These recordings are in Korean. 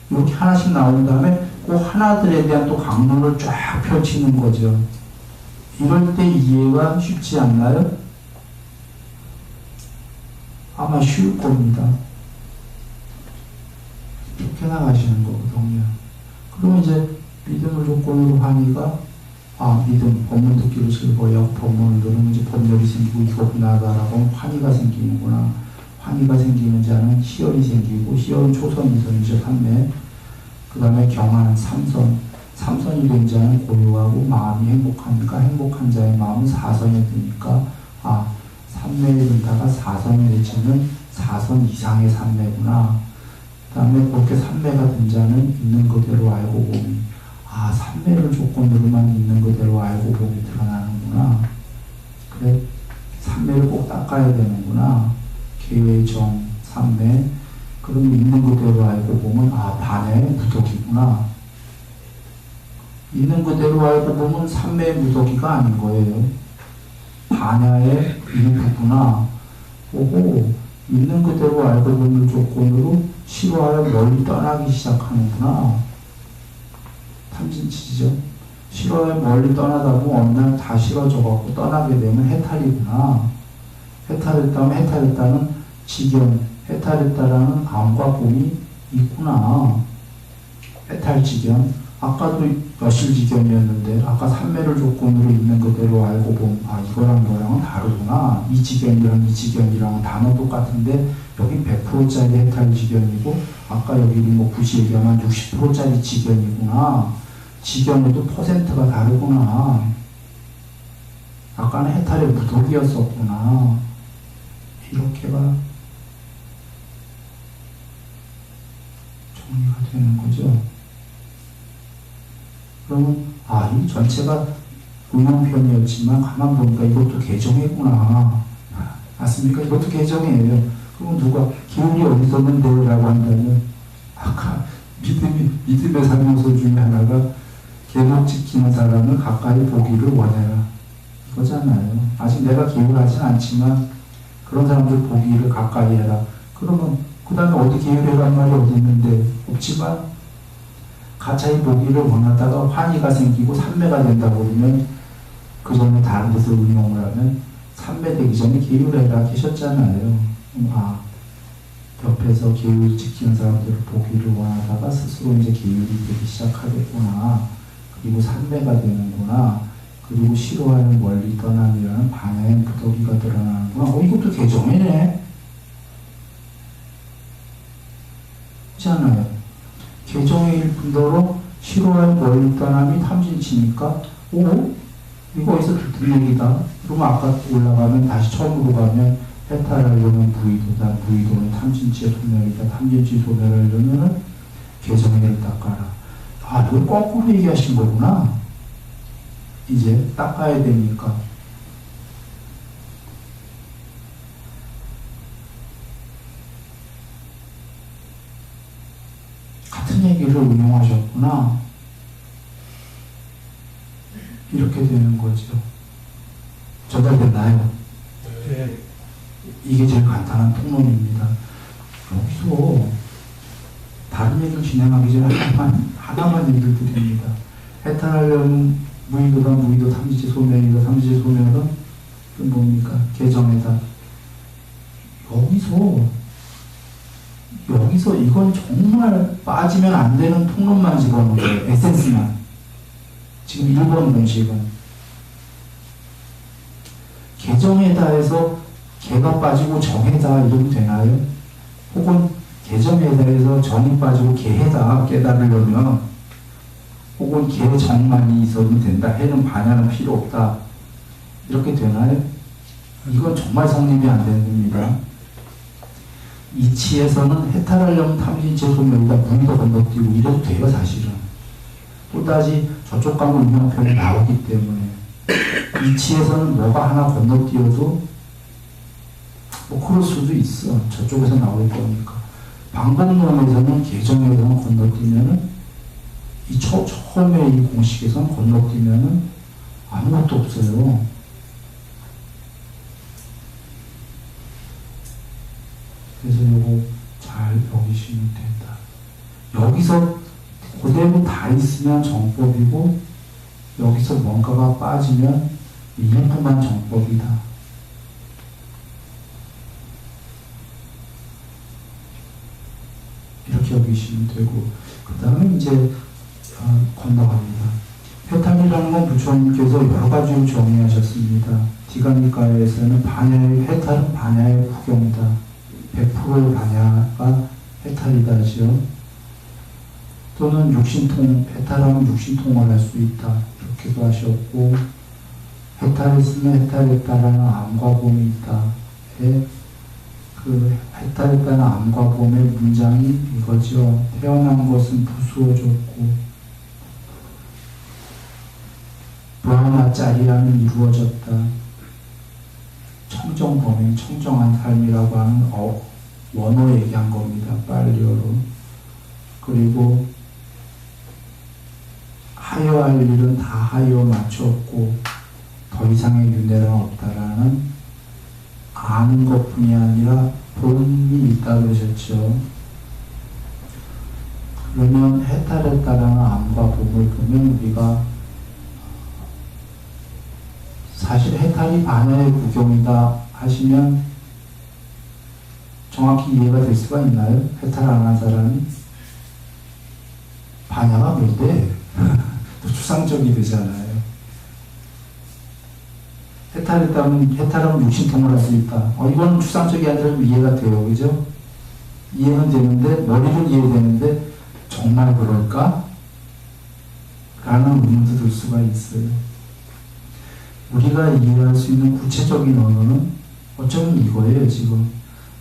이렇게 하나씩 나온 다음에 그 하나들에 대한 또 강론을 쫙 펼치는 거죠. 이럴 때 이해가 쉽지 않나요? 아마 쉬울 겁니다. 이렇게 나가시는 거거든요. 그러면 이제 믿음을 조건으로 하니까 믿음, 법문 듣기로 즐거워요. 법문을 들으면 이제 법열이 생기고 이거구나라고 환희가 생기는구나. 환희가 생기는 자는 희열이 생기고 희열은 초선이선이죠. 삼매. 그 다음에 경한 삼선. 삼선이 된 자는 고요하고 마음이 행복하니까 행복한 자의 마음은 사선에 드니까 삼매에 든다가 사선에 되치는 사선 이상의 삼매구나. 그 다음에 그렇게 삼매가 든 자는 있는 그대로 알고 보니 삼매를 조건으로만 있는 그대로 알고 보니 드러나는구나. 그래, 삼매를 꼭 닦아야 되는구나. 개의 정, 삼매. 그럼 있는 그대로 알고 보면 반야의 무더기구나. 있는 그대로 알고 보면 삼매의 무더기가 아닌 거예요. 반야의 일부구나. 오호, 있는 그대로 알고 보는 조건으로 싫어하여 멀리 떠나기 시작하는구나. 탐진치죠. 싫어하여 멀리 떠나다 보면 어느 날 다 싫어져갖고 떠나게 되면 해탈이구나. 해탈했다는 지견, 해탈했다라는 암과 꿈이 있구나. 해탈지견. 아까도 여실지견이었는데 아까 삼매를 조건으로 있는 그대로 알고 보면 이거랑 이거랑은 다르구나. 이 지견이랑 이 지견이랑은 단어 똑같은데 여긴 100%짜리 해탈지견이고 아까 여기는 90 얘기하면 60%짜리 지견이구나. 지견에도 퍼센트가 다르구나. 아까는 해탈의 무더기였었구나. 이렇게가 정리가 되는 거죠. 그러면 이 전체가 응용편이었지만 가만 보니까 이것도 개정이구나. 맞습니까? 이것도 개정이에요. 그럼 누가 기운이 어디 있었는데요? 라고 한다면 아까 믿음의 상요소 중에 하나가 계목 지키는 사람을 가까이 보기를 원해라. 이거잖아요. 아직 내가 기울하진 않지만 그런 사람들 보기를 가까이 해라. 그러면 그 다음에 어디 기울이란 말이 어디 있는데 없지만 가차히 보기를 원하다가 환희가 생기고 삼매가 된다고 그러면 그 전에 다른 데서 응용을 하면 삼매 되기 전에 기울여라 계셨잖아요. 옆에서 기울 지키는 사람들을 보기를 원하다가 스스로 이제 기울이 되기 시작하겠구나. 그리고 삼매가 되는구나. 그리고 싫어하는 멀리 떠남이라는 반야의 무더기가 드러나는구나. 이것도 개정이네. 있잖아요. 개정일 뿐더러 싫어하는 멀리 떠남이 탐진치니까 이거 어디서 듣는 얘기다. 그러면 아까 올라가면 다시 처음으로 가면 해탈하려면 무의도다. 무의도는 탐진치의 소멸이다. 탐진치 소멸하려면 개정일을 닦아라. 이걸 거꾸로 얘기하신 거구나. 이제 닦아야 되니까. 같은 얘기를 응용하셨구나. 이렇게 되는 거죠. 전달됐나요? 네. 이게 제일 간단한 통론입니다. 여기서 다른 얘기를 진행하기 전에 하나만 얘기를 드립니다. 해탈하려면 무의도다. 무의도 삼지치 소멸이다. 삼지치 소멸은 뭡니까? 개정이다. 여기서 이건 정말 빠지면 안 되는 통론만 집어넣은 거예요. 에센스만. 지금 1번 공식은 개정에다 해서 개가 빠지고 정에다 이러면 되나요? 혹은 개정에다 해서 정이 빠지고 개에다 깨달으려면 혹은 개정만이 있어도 된다. 해는 반야는 필요 없다. 이렇게 되나요? 이건 정말 성립이 안 됩니다. 이치에서는 해탈하려면 탐진치 소멸이다. 무의도 건너뛰고 이래도 돼요. 사실은. 또다시 저쪽 가면 운명편이 나오기 때문에 이치에서는 뭐가 하나 건너뛰어도 그럴 수도 있어. 저쪽에서 나올 거니까. 방법론에서는 개정에서는 건너뛰면은 처음에 이 공식에서는 건너뛰면은 아무것도 없어요. 그래서 이거 잘 여기시면 된다. 여기서 그대로 다 있으면 정법이고 여기서 뭔가가 빠지면 일부만 정법이다. 이렇게 여기시면 되고, 그 다음에 이제 건너갑니다. 해탈이라는 건 부처님께서 여러 가지로 정의하셨습니다. 디가니카에서는 해탈은 반야의 구경이다. 100% 반야가 해탈이다죠. 또는 해탈하면 육신통을 할 수 있다. 이렇게도 하셨고, 해탈했으면 해탈했다라는 암과 봄이 있다. 그 해탈했다는 암과 봄의 문장이 이거죠. 태어난 것은 부수어졌고 브라마짜리야는 이루어졌다. 청정범행, 청정한 삶이라고 하는 원어 얘기한 겁니다. 빨리어로. 그리고 하여할 일은 다 하여 마쳤고 더 이상의 윤회는 없다라는 아는 것뿐이 아니라 본이 있다 그러셨죠. 그러면 해탈했다라는 암과 봄을 보면 우리가 사실 해탈이 반야의 구경이다 하시면 정확히 이해가 될 수가 있나요? 해탈 안 한 사람이? 반야가 뭔데? 또 추상적이 되잖아요. 해탈하면 육신통을 할 수 있다. 이건 추상적이 아니라 이해가 돼요. 그죠? 이해는 되는데, 머리로 이해되는데, 정말 그럴까? 라는 의문도 들 수가 있어요. 우리가 이해할 수 있는 구체적인 언어는 어쩌면 이거예요, 지금.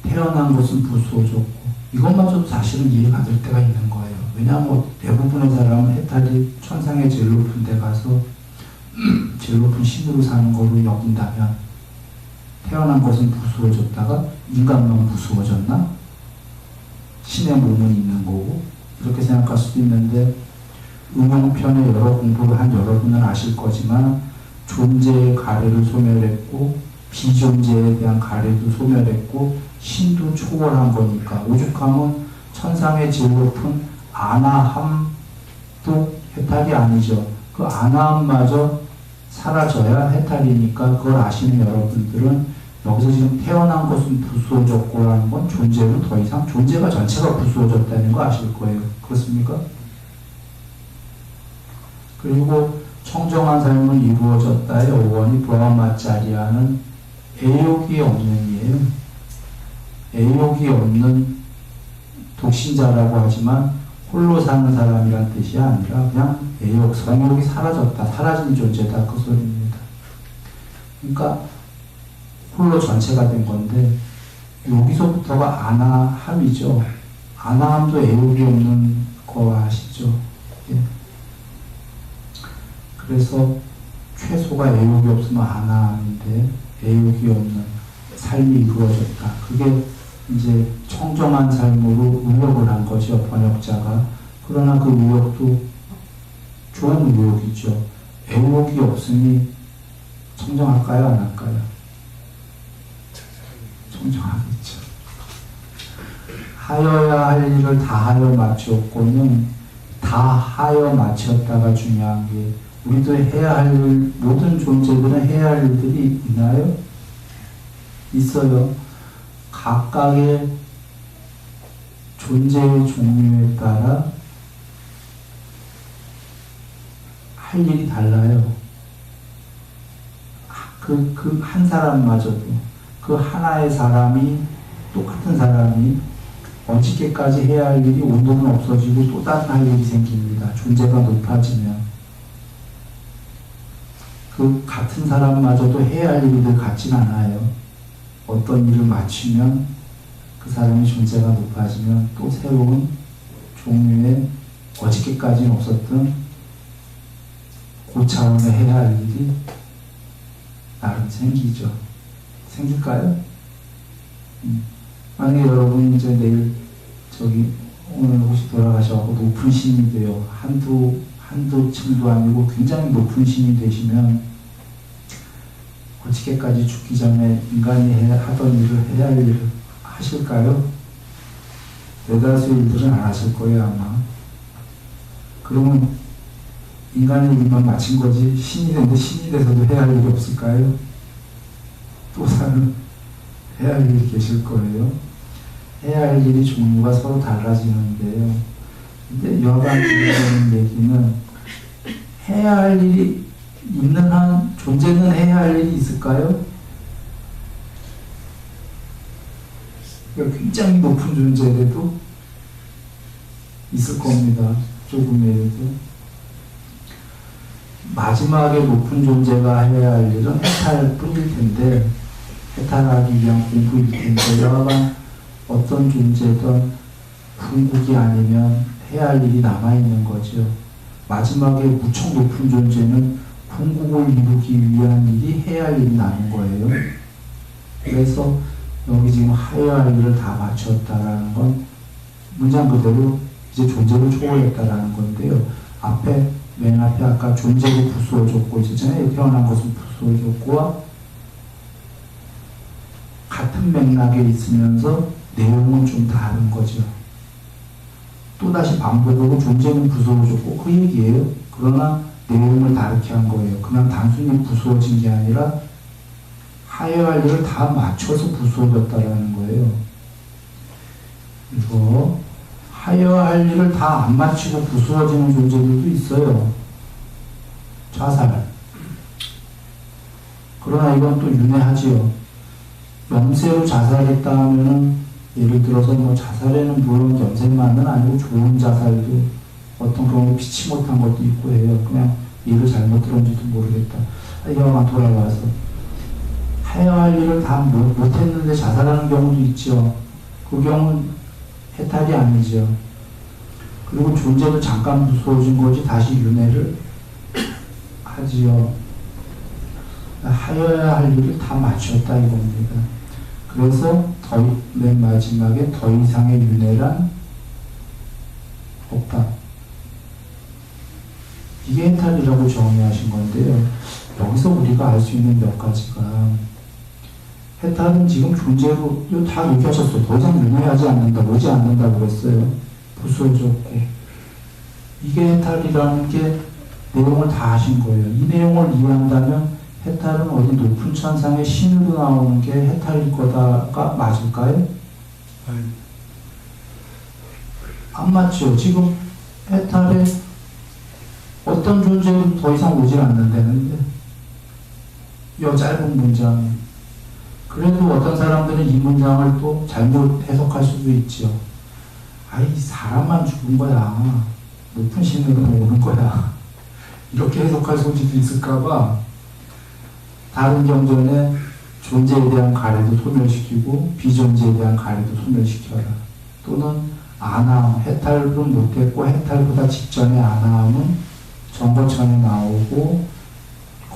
태어난 것은 부수어졌고, 이것마저도 사실은 이해가 될 때가 있는 거예요. 왜냐하면 대부분의 사람은 해탈이 천상의 제일 높은 데 가서 제일 높은 신으로 사는 걸로 여긴다면 태어난 것은 부수어졌다가 인간만 부수어졌나? 신의 몸은 있는 거고 이렇게 생각할 수도 있는데 응용편의 여러 공부를 한 여러분은 아실 거지만 존재의 가래를 소멸했고 비존재에 대한 가래도 소멸했고 신도 초월한 거니까 오죽하면 천상의 제일 높은 아나함도 해탈이 아니죠. 그 아나함마저 사라져야 해탈이니까 그걸 아시는 여러분들은 여기서 지금 태어난 것은 부수어졌고라는 건 존재로 더 이상 존재가 전체가 부수어졌다는 거 아실 거예요. 그렇습니까? 그리고 청정한 삶은 이루어졌다의 어원이 브라마짜리야는 애욕이 없는 이에요. 애욕이 없는 독신자라고 하지만 홀로 사는 사람이란 뜻이 아니라 그냥 애욕, 성욕이 사라졌다, 사라진 존재다 그 소리입니다. 그러니까 홀로 전체가 된 건데 여기서부터가 아나함이죠. 아나함도 애욕이 없는 거 아시죠? 예. 그래서 최소가 애욕이 없으면 아나함인데 애욕이 없는 삶이 이루어졌다. 그게 이제 청정한 삶으로 의역을 한 거죠, 번역자가. 그러나 그 의역도 좋은 의역이죠. 애욕이 없으니 청정할까요, 안 할까요? 청정하겠죠. 하여야 할 일을 다 하여 마쳤고는 다 하여 마쳤다가 중요한 게 우리도 해야 할 일, 모든 존재들은 해야 할 일들이 있나요? 있어요. 각각의 존재의 종류에 따라 할 일이 달라요. 그 한 사람마저도 그 하나의 사람이 똑같은 사람이 언제까지 해야 할 일이 온도는 없어지고 또 다른 할 일이 생깁니다. 존재가 높아지면 그 같은 사람마저도 해야 할 일들 같진 않아요. 어떤 일을 마치면 그 사람의 존재가 높아지면 또 새로운 종류의 어저께까지는 없었던 고차원의 해야 할 일이 나름 생기죠. 생길까요? 만약에 여러분이 이제 내일 오늘 혹시 돌아가셔서 높은 신이 돼요. 한두 층도 아니고 굉장히 높은 신이 되시면 어저께까지 죽기 전에 인간이 하던 일을 해야 할 일을 하실까요? 대다수의 일들은 안 하실 거예요, 아마. 그러면 인간의 일만 마친 거지, 신이 되는데 신이 돼서도 해야 할 일이 없을까요? 또 다른 해야 할 일이 계실 거예요. 해야 할 일이 종류가 서로 달라지는데요. 근데 여하간 얘기는 해야 할 일이 있는 한 존재는 해야 할 일이 있을까요? 그러니까 굉장히 높은 존재라도 있을 겁니다. 조금이라도. 마지막에 높은 존재가 해야 할 일은 해탈 뿐일 텐데, 해탈하기 위한 공부일 텐데, 여하간 어떤 존재든 궁극이 아니면 해야 할 일이 남아있는 거죠. 마지막에 무척 높은 존재는 궁극을 이루기 위한 일이 해야 할 일이 남은 거예요. 그래서 여기 지금 해야 할 일을 다 마쳤다라는 건 문장 그대로 이제 존재를 초월했다라는 건데요. 맨 앞에 아까 존재로 부수어줬고 있었잖아요. 태어난 것은 부수어줬고와 같은 맥락에 있으면서 내용은 좀 다른 거죠. 또다시 반복으로 존재는 부수어줬고 그 얘기예요. 그러나 내용을 다르게 한 거예요. 그냥 단순히 부수어진 게 아니라 하여야 할 일을 다 맞춰서 부수어졌다라는 거예요. 그리고 하여야 할 일을 다 안 마치고 부수어지는 존재들도 있어요. 자살. 그러나 이건 또 윤회하지요. 염세로 자살했다 하면은 예를 들어서 뭐 자살에는 물론 염세만은 아니고 좋은 자살도 어떤 경우에 피치 못한 것도 있고 해요. 그냥 일을 잘못 들었는지도 모르겠다. 여하간 돌아와서 해야 할 일을 다 못했는데 자살하는 경우도 있죠. 그 경우는 해탈이 아니죠. 그리고 존재도 잠깐 부수어진 거지 다시 윤회를 하지요. 하여야 할 일을 다 마쳤다 이겁니다. 그래서 맨 마지막에 더 이상의 윤회란 없다. 이게 해탈이라고 정의하신 건데요. 여기서 우리가 알 수 있는 몇 가지가 해탈은 지금 존재로 다 얘기하셨어요. 더 이상 윤회하지 않는다, 오지 않는다고 그랬어요. 부수어졌고 이게 해탈이라는 게 내용을 다 하신 거예요. 이 내용을 이해한다면 해탈은 어디 높은 천상의 신으로 나오는 게 해탈일 거다가 맞을까요? 안 맞죠. 지금 해탈에 어떤 존재는 더 이상 오질 않는다는데 이 짧은 문장. 그래도 어떤 사람들은 이 문장을 또 잘못 해석할 수도 있죠. 아이 사람만 죽은 거야. 높은 신으로 오는 거야. 이렇게 해석할 소지도 있을까봐 다른 경전에 존재에 대한 가래도 소멸시키고 비존재에 대한 가래도 소멸시켜라. 또는 아나함, 해탈은 못했고 해탈보다 직전에 아나함은 정거천에 나오고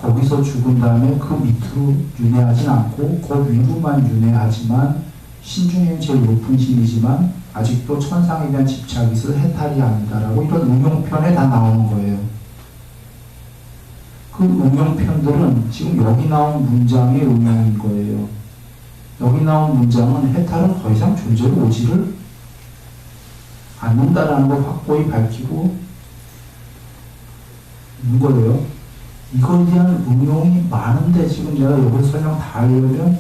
거기서 죽은 다음에 그 밑으로 윤회하진 않고 그 위로만 윤회하지만 신중에 제일 높은 신이지만 아직도 천상에 대한 집착이 있어 해탈이 아니다라고 이런 응용편에 다 나오는 거예요. 그 응용편들은 지금 여기 나온 문장의 응용인 거예요. 여기 나온 문장은 해탈은 더 이상 존재로 오지를 않는다라는 걸 확고히 밝히고 있는 거예요. 이거에 대한 응용이 많은데 지금 제가 여기서 설명 다 하려면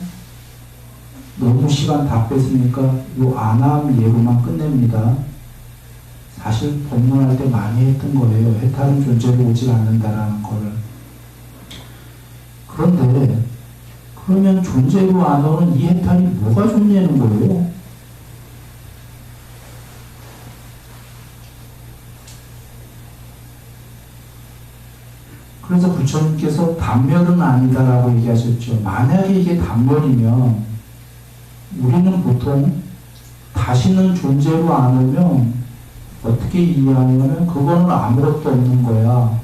너무 시간 다 뺐으니까 이 아나함 예로만 끝냅니다. 사실 법문할 때 많이 했던 거예요. 해탈은 존재로 오지 않는다라는 거를. 그런데 그러면 존재로 안 오는 이 해탈이 뭐가 존재하는 거예요? 그래서 부처님께서 단멸은 아니다라고 얘기하셨죠. 만약에 이게 단멸이면 우리는 보통 다시는 존재로 안 오면 어떻게 이해하냐면 그거는 아무것도 없는 거야.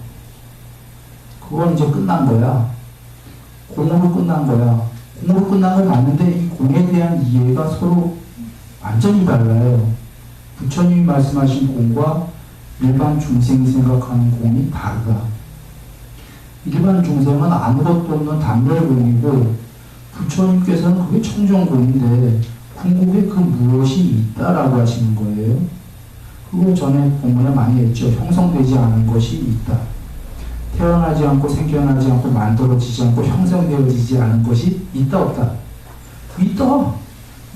그건 이제 끝난 거야. 공으로 끝난 거야. 공으로 끝난 건 맞는데 이 공에 대한 이해가 서로 완전히 달라요. 부처님이 말씀하신 공과 일반 중생이 생각하는 공이 다르다. 일반 중생은 아무것도 없는 단멸공이고 부처님께서는 그게 청정공인데 궁극에 그 무엇이 있다라고 하시는 거예요. 그거 전에 본문에 많이 했죠. 형성되지 않은 것이 있다. 태어나지 않고 생겨나지 않고 만들어지지 않고 형성되어지지 않은 것이 있다 없다. 있다.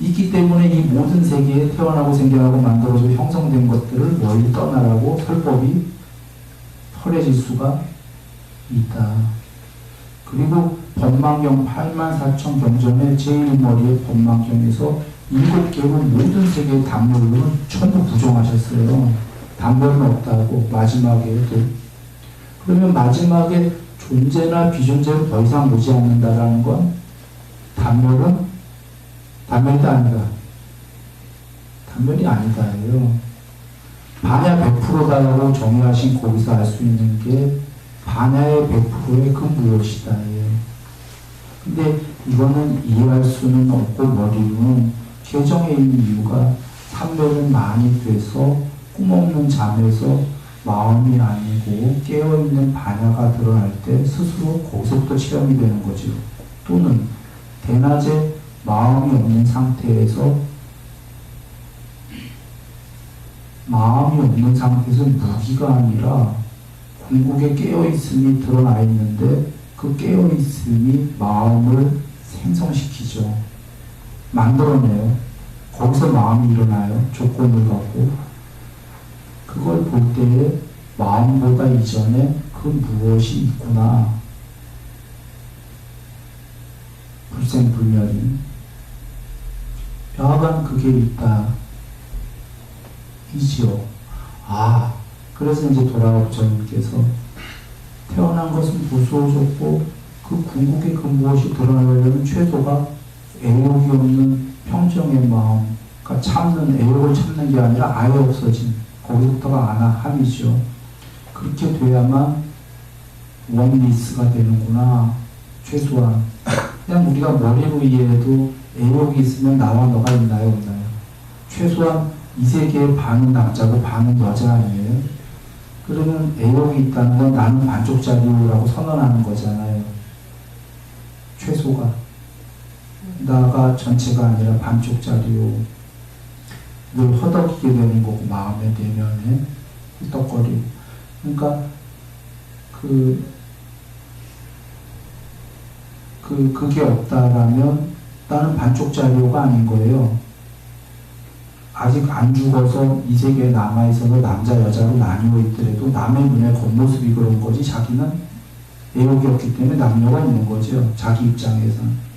있기 때문에 이 모든 세계에 태어나고 생겨나고 만들어지고 형성된 것들을 멀리 떠나라고 설법이 설해질 수가 있다. 그리고 법망경 84,000경전의 제일 머리에 법망경에서 7개로 모든 세계의 단멸론은 전부 부정하셨어요. 단멸은 없다고 마지막에도. 그러면 마지막에 존재나 비존재를 더 이상 보지 않는다라는 건 단멸은 단멸이 아니다. 단멸이 아니다예요. 반야 100%다라고 정의하신 거기서 알 수 있는 게 반야의 100%의 그 무엇이다예요. 근데 이거는 이해할 수는 없고 머리는 개정에 있는 이유가 삼별은 많이 돼서 꿈없는 잠에서 마음이 아니고 깨어있는 반야가 드러날 때 스스로 거기서부터 체험이 되는 거죠. 또는 대낮에 마음이 없는 상태에서 무기가 아니라 궁극에 깨어있음이 드러나 있는데 그 깨어있음이 마음을 생성시키죠. 만들어내요. 거기서 마음이 일어나요. 조건을 갖고. 그걸 볼 때에 마음보다 이전에 그 무엇이 있구나. 불생불멸이. 여하간 그게 있다. 이지요. 그래서 이제 돌아와 부처님께서 태어난 것은 무소속고 그 궁극의 그 무엇이 드러나려면 최소가 애욕이 없는 평정의 마음, 그러니까 참는, 애욕을 참는 게 아니라 아예 없어진, 거기서부터가 아나함이죠. 그렇게 돼야만 원리스가 되는구나. 최소한. 그냥 우리가 머리로 이해해도 애욕이 있으면 나와 너가 있나요, 없나요? 최소한 이 세계의 반은 남자고 반은 여자 아니에요? 그러면 애욕이 있다는 건 나는 반쪽짜리라고 선언하는 거잖아요. 최소가. 나가 전체가 아니라 반쪽짜리요. 늘 허덕이게 되는 거고, 마음의 내면에 헐떡거리고. 그러니까 그게 없다라면 나는 반쪽짜리요가 아닌 거예요. 아직 안 죽어서 이 세계에 남아있어서 남자 여자로 나뉘어 있더라도 남의 눈에 겉모습이 그런 거지 자기는 애욕이 없기 때문에 남녀가 있는 거죠. 자기 입장에서는.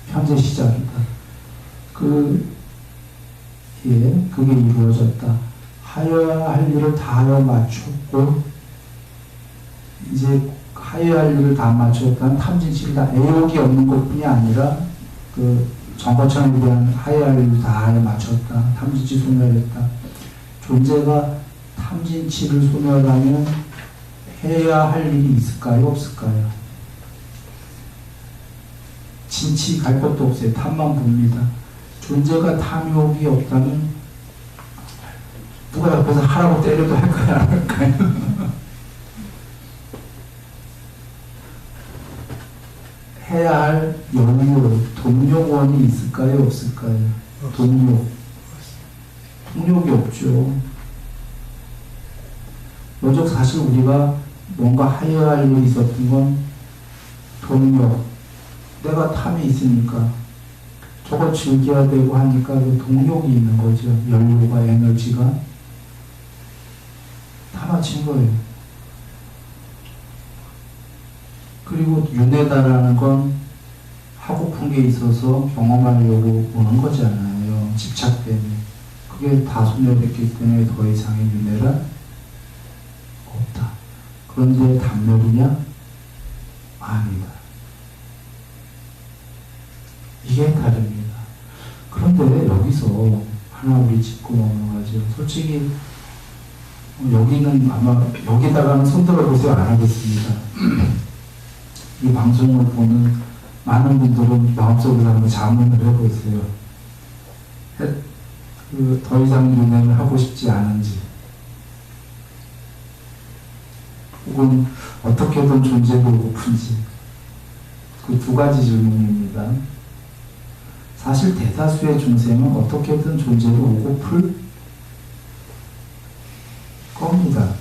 현재 시작이다. 그게 이루어졌다. 하여야 할 일을 다 하여 마쳤고 이제 하여야 할 일을 다 마쳤다는 탐진치를 다 애욕이 없는 것뿐이 아니라 정거천에 대한 하여야 할 일을 다 하여 마쳤다. 탐진치 소멸했다. 존재가 탐진치를 소멸하면 해야 할 일이 있을까요? 없을까요? 진치 갈 것도 없어요. 탐만 봅니다. 존재가 탐욕이 없다면 누가 옆에서 하라고 때려도 할까요? 안 할까요? 해야 할 영유, 동력원이 있을까요? 없을까요? 동력. 동력이 없죠. 여적 사실 우리가 뭔가 하여야 할 일이 있었던 건 동력. 내가 탐이 있으니까 저거 즐겨야 되고 하니까 그 동력이 있는 거죠. 연료가, 에너지가. 다 마친 거예요. 그리고 윤회다라는 건 하고픈 게 있어서 경험하려고 오는 거잖아요. 집착 때문에. 그게 다 소멸됐기 때문에 더 이상의 윤회가 없다. 그런데 단멸이냐? 아니다. 이게 다릅니다. 그런데 여기서 하나 우리 짚고 넘어가죠. 솔직히 여기는 아마 여기다가는 손들어 보세요. 안 하겠습니다. 이 방송을 보는 많은 분들은 마음속으로 한번 자문을 해보세요. 더 이상 윤회를 하고 싶지 않은지, 혹은 어떻게든 존재를 고픈지. 그 두 가지 질문입니다. 사실 대다수의 중생은 어떻게든 존재를 오고 풀 겁니다.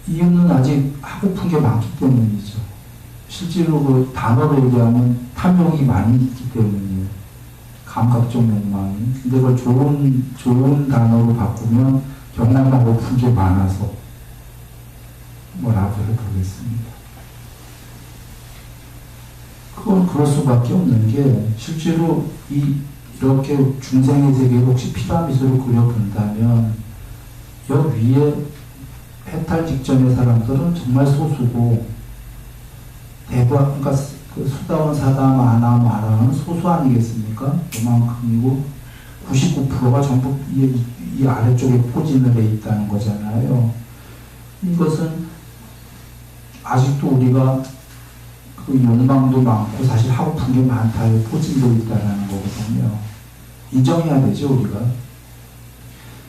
이유는 아직 하고픈 게 많기 때문이죠. 실제로 그 단어로 얘기하면 탐욕이 많이 있기 때문이에요. 감각적 욕망이. 근데 그걸 좋은 단어로 바꾸면 경험하고 고픈 게 많아서 뭐라고 해보겠습니다. 그건 그럴 수밖에 없는 게 실제로 이렇게 중생의 세계를 혹시 피라미드로 그려본다면 여기 위에 해탈 직전의 사람들은 정말 소수고 그러니까 그 수다원, 사다원, 아나, 마라는 소수 아니겠습니까? 그만큼이고 99%가 전부 이 아래쪽에 포진을 해 있다는 거잖아요. 이것은 아직도 우리가 그 욕망도 많고 사실 하고픈 게 많다에 포진되어 있다는 거거든요. 인정해야 되죠, 우리가.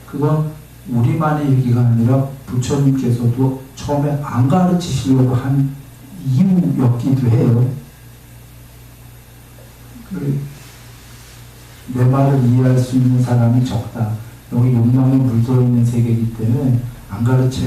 그건 우리만의 얘기가 아니라 부처님께서도 처음에 안 가르치시려고 한 이유였기도 해요. 내 말을 이해할 수 있는 사람이 적다. 여기 욕망에 물들어 있는 세계이기 때문에 안 가르쳐야